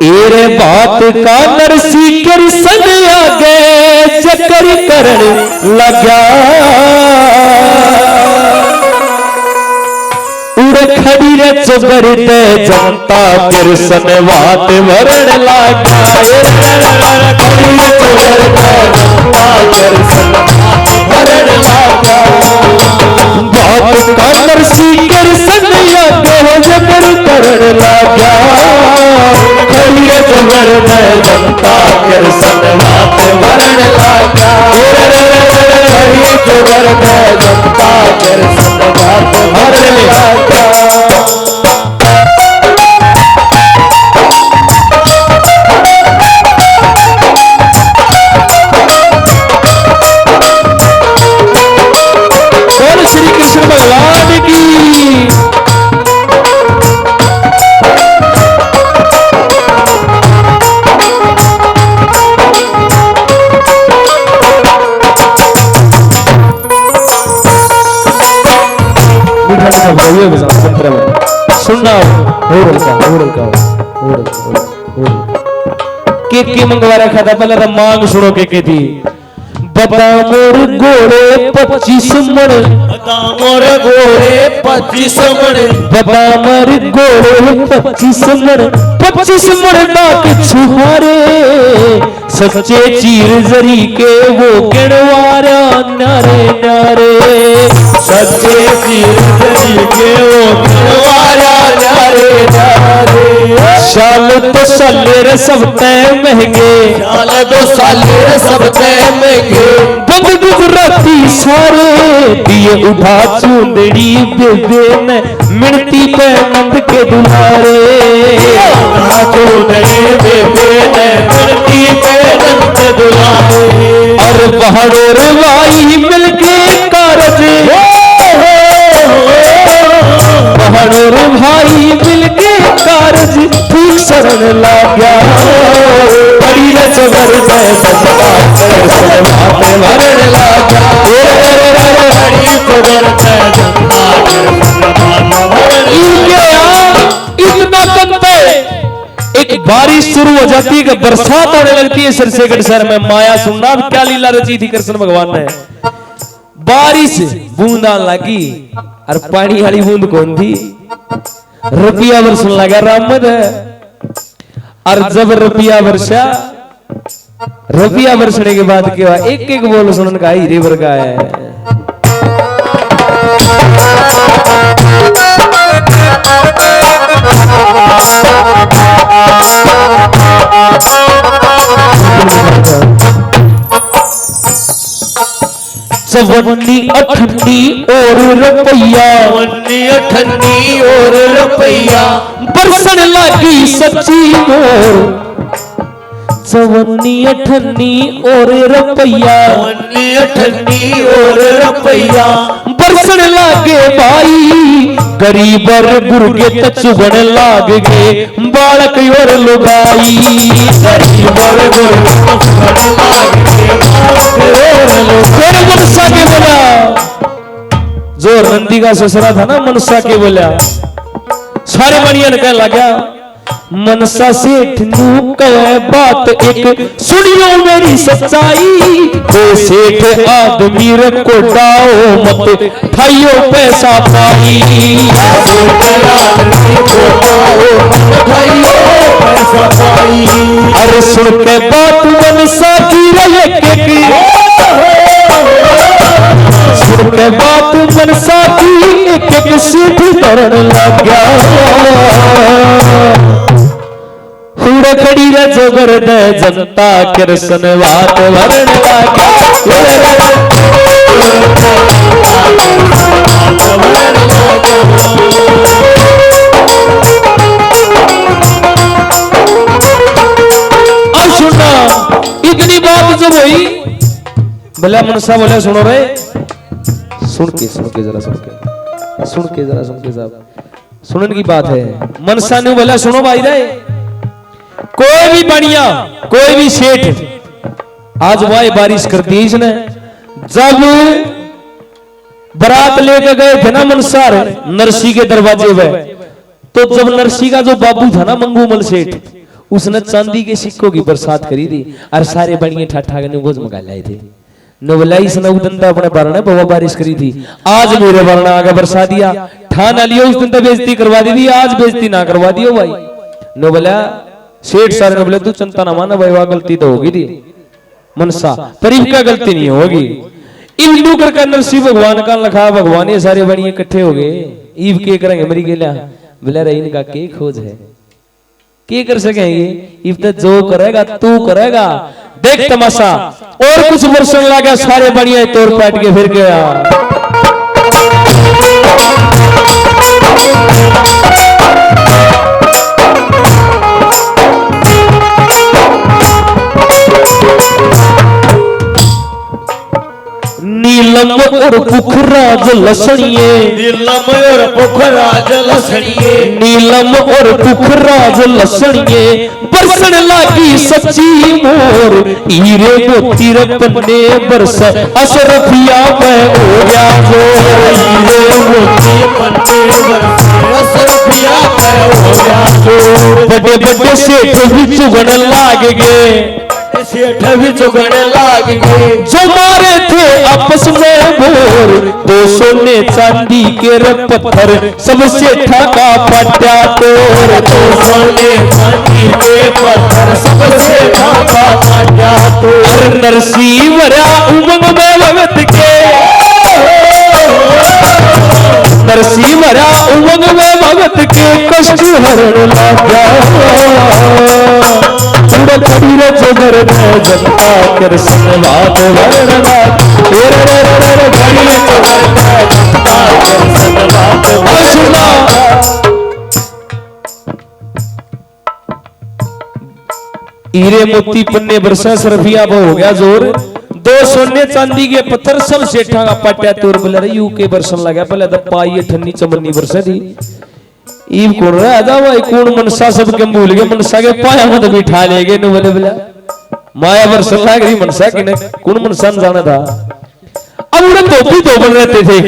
Array बात का नरसी कृष्ण आगे चक्कर करण लगा उड़ खड़ी रे चुबर ते जनता कृष्ण बात वरण लगा खड़ी रे चुबर ते जनता कृष्ण वरण लगा बात का नरसी कृष्ण आगे चक्कर करण लगा जनता कृष्ण बात वरण लगा जनता कृष्ण बात वरण लगा बोल श्री कृष्ण भगवान की सुनना के मंगवा रखा था पहले तो मांग सुनो के थी बादाम और गोरे 25 मन बादाम और गोरे 25 मन बादाम और गोरे 25 मन 25 मन नाक छुहारे सच्चे चीर जरी के वो गिणवारा नारे नारे सच्चे चीर जरी के वो गिणवारा नारे नारे शाल तो साले सब तय महंगे शाल तो साले सब तय महंगे बंद गुजराती सारे दिए उठा चूंदड़ी बेबे ने मिनती पे नंद के दुलारे चूंदड़ी बेबे ने मिनती पे नंद दुलारे और पहाड़ों रवाई मिलके कारज पहाड़ों भाई मिलके कारज ठीक शरण लाग्या बड़ी रचवर जनता कृष्ण बात वरण लगा बड़ी खबर जनता कृष्ण बात वरण इतना करते एक बारिश शुरू हो जाती है कि बरसात होने लगती है सिरसेगढ़ शहर में माया सुनना क्या लीला रची थी कृष्ण भगवान ने बारिश बूंदा लगी और पानी वाली बूंद कौन थी रुपया बरसन लगा रामद और जब रुपया बरसने के बाद क्या एक एक बोल सुनन का हीरे वर्गा है चवन्नी अठन्नी और रुपया चवन्नी अठन्नी और रुपया बरसन लगी सच्ची मोर चवन्नी अठन्नी और रुपया चवन्नी अठन्नी और रुपया बरसन लागे भाई गरीबर गुर्गे तचुगन लाग गे बालक और लुगाई गरीबर गुर्गे तचुगन लाग गे मनसा के बोला जो नंदी का ससुरा था ना मनसा के बोला सारे बनिया ने कह लगा मनसा सेठ नू कहे बात एक सुनियो मेरी सच्चाई तो सेठ आदमी को डाओ मत थाइयो पैसा पाई अरे सुन के बात मनसा की रहे सुन के बात मनसा की एक एक सेठ करन लग गया खड़ी जोगर दे जनता कृष्ण बात वरण लगा सुनना इतनी बात जब हुई भला मनसा बोले सुनो रे सुन के जरा सुन के साहब सुनने की बात है मनसा ने बोला सुनो भाई रे कोई भी बढ़िया कोई भी सेठ आज वही बारिश कर दी इसने जब बारात लेकर गए थे ना मनसार नरसी के दरवाजे पे तो जब नरसी का जो बाबू था ना मंगूमल सेठ उसने चांदी के सिक्कों की बरसात करी थी और सारे बढ़िया ठाठा के बोझ मगा लाए थे। नवलाई सनउदंता अपने बारने बहुत बारिश करी थी, आज मेरे बारना आगे बरसा दिया, ठाना लियो उस दिन तो बेइज्जती करवा दी थी, आज बेइज्जती ना करवा दियो भाई। नवला सेठ सारे ने बोले तू चिंता ना माना भाई, वह गलती तो होगी थी मनसा पर इनका गलती नहीं होगी। इंदू कर नरसिंह भगवान का लखा भगवान ये सारे बढ़िया इकट्ठे हो गए। ईव के करेंगे मरी गेला बोला रही इनका के खोज है के कर सकेंगे, इफ तो जो करेगा तू करेगा देख तमाशा। और कुछ वर्षों लगा सारे बढ़िया तोड़ पाट के फिर गया। नीलम और पुखराज लसणिए, नीलम और पुखराज लसणिए, नीलम और पुखराज लसणिए, बरसन लागी सच्ची मोर, हीरे मोती रतने बरस असरफिया में हो गया जोर। हीरे मोती पन्ने बरस असरफिया में हो गया जोर। बड़े बड़े सेठ भी चुगन लाग गए, सेठ भी चुगन लाग गए, जो मारे थे आपस में मोर, 2 सोने चांदी के पत्थर सब सेठा का पट्टा तोड़। 2 सोने चांदी के पत्थर सब सेठा का पट्टा तोड़। नरसिंहरा उमंग में भगत के, नरसिंहरा उमंग में भगत के कष्ट हरण लगा। कबीर जोगर में जनता कर सनवाद वर्णना, कबीर जोगर में जनता कर सनवाद वर्णना। हीरे मोती पन्ने बरसा सरफिया वो हो गया जोर, 2 सोने चांदी के पत्थर सब सेठा का पट्टा तोड़ बोला यू के बरसन लगा। पहले तो पाई ठन्नी चमन्नी बरसा थी ईव कोण रहा था भाई कौन मनसा सब के भूल गए, मनसा के पाया मत बिठा ले गए। बोले बोला माया बरसन लग रही मनसा की ने कौन मनसा न जाना था। अब उन्हें धोबी धोबन रहते थे,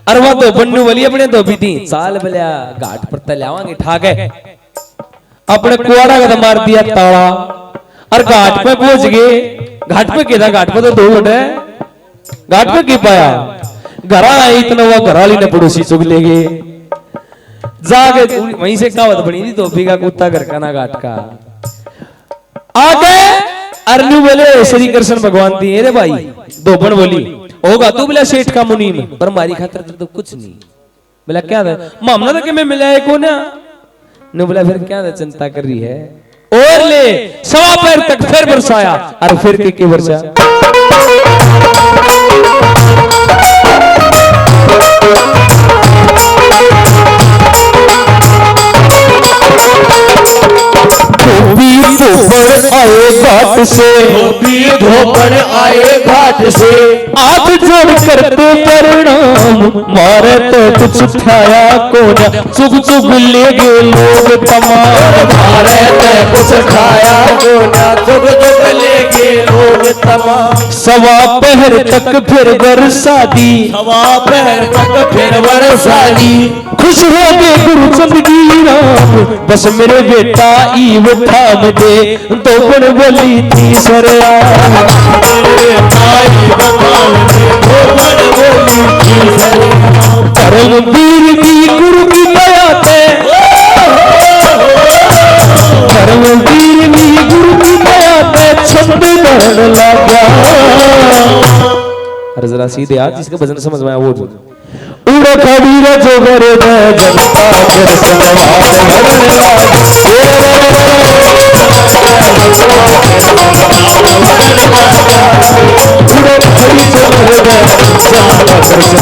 अरे वह धोबन वाली अपने धोबी थी साल बोलिया घाट पर तलावांगे ठाके अपने कुआड़ा का मार दिया ताला और घाट पे पहुंच गए। घाट पे क्या था, घाट पे तो 2 घंटे घाट पे की पाया, घर आए इतना वो घर वाली ने पड़ोसी चुग ले गए, जाके वहीं से कहावत बनी थी धोबी का कुत्ता घर का ना घाट का। आगे अरनू बोले श्री कृष्ण भगवान थी अरे भाई, धोबन बोली होगा तू बोला सेठ का मुनीम पर मारी खातर तो कुछ नहीं। बोला क्या था मामला तो कि मैं मिला है को ना, ने बोला फिर क्या चिंता कर रही है, और ले 1.25 पैर तक फिर बरसाया और फिर के बरसा। धोबन आए घाट से, धोबन आए घाट से, हाथ जोड़ करते प्रणाम, मारे तो कुछ खाया को न, चुग चुग ले गए लोग तमाम। मारे तो कुछ खाया को न, चुग चुग ले गए लोग तमाम। 1.25 पहर तक फिर बरसा दी, 1.25 पहर तक फिर बरसा दी। खुश हो गए गुरुचंद की राम, बस मेरे बेटा ईव थाम दे, धोबन बोली थी सरया। धर्मवीर भी गुरु की दया थे, धर्मवीर भी गुरु की दया थे, छंद धरन लगा। अरे जरा सीधे आज जिसका भजन समझ में आया वो उड़ो कबीर जोगर में जनता कर सनवाद वर्णना, उड़ो कबीर जोगर में जनता कर सनवाद वर्णना।